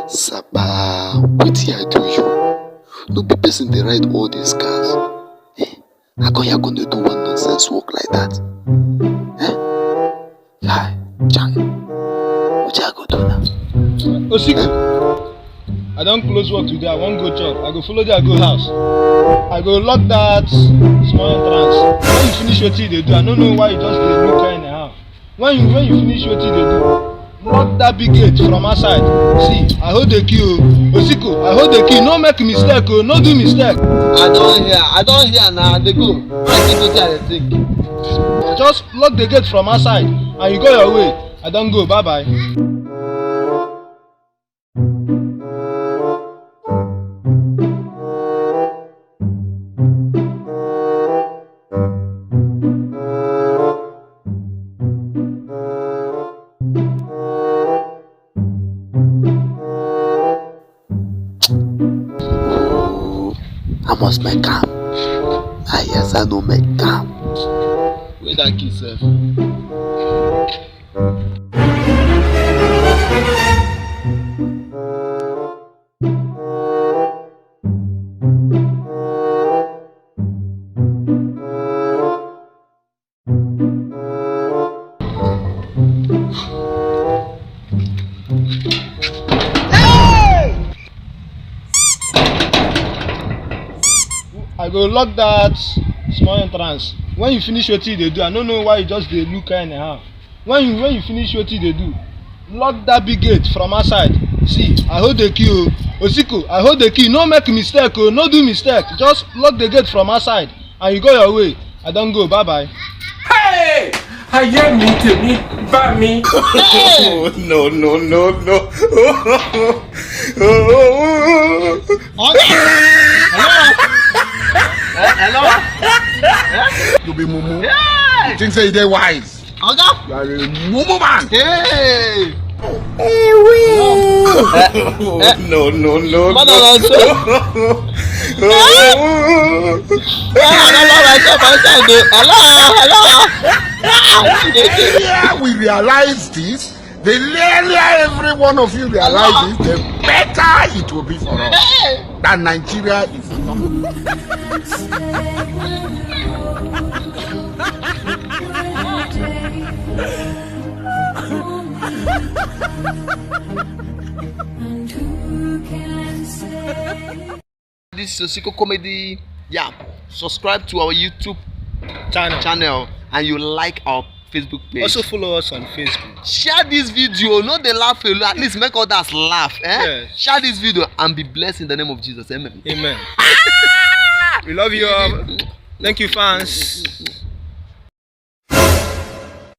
Saba, what I do you? No be person they write all these cars. How come you're going to do one nonsense work like that? Hi, Chang. What you go do now? Osico, I don't close work today. I won't go chop. I go follow there, go house. I go lock that small entrance. When you finish what you do, I don't know why you just look anyhow. When you finish what you do, lock that big gate from outside. See, I hold the key. Osico, I hold the key. No make mistake. No do mistake. I don't hear now. They go. I think I think. Just lock the gate from outside and you go your way. I don't go. Bye bye. I must make calm. Yes, I know make calm. Where that key, sir? I go lock that small entrance. When you finish what you do, I don't know why you just look anyhow. When you finish what you do, lock that big gate from outside. See, I hold the key. Osico, I hold the key. No make mistake. No do mistake. Just lock the gate from outside and you go your way. I don't go. Bye bye. Hey! I hear me to me, but me. No. Hello? You be mumu. Yeah. You think say they wise? Oga? You are a mumu man. Hey! No. Mother also. Yeah, we realize this. The earlier every one of you realize this, the better it will be for us. That Nigeria is not. This is Osico Comedy. Yeah, subscribe to our YouTube channel and you like our Facebook page. Also follow us on Facebook. Share this video. No, they laugh alone. At least make others laugh. Yes. Share this video and be blessed in the name of Jesus. Amen. Amen. We love you all. Thank you, fans.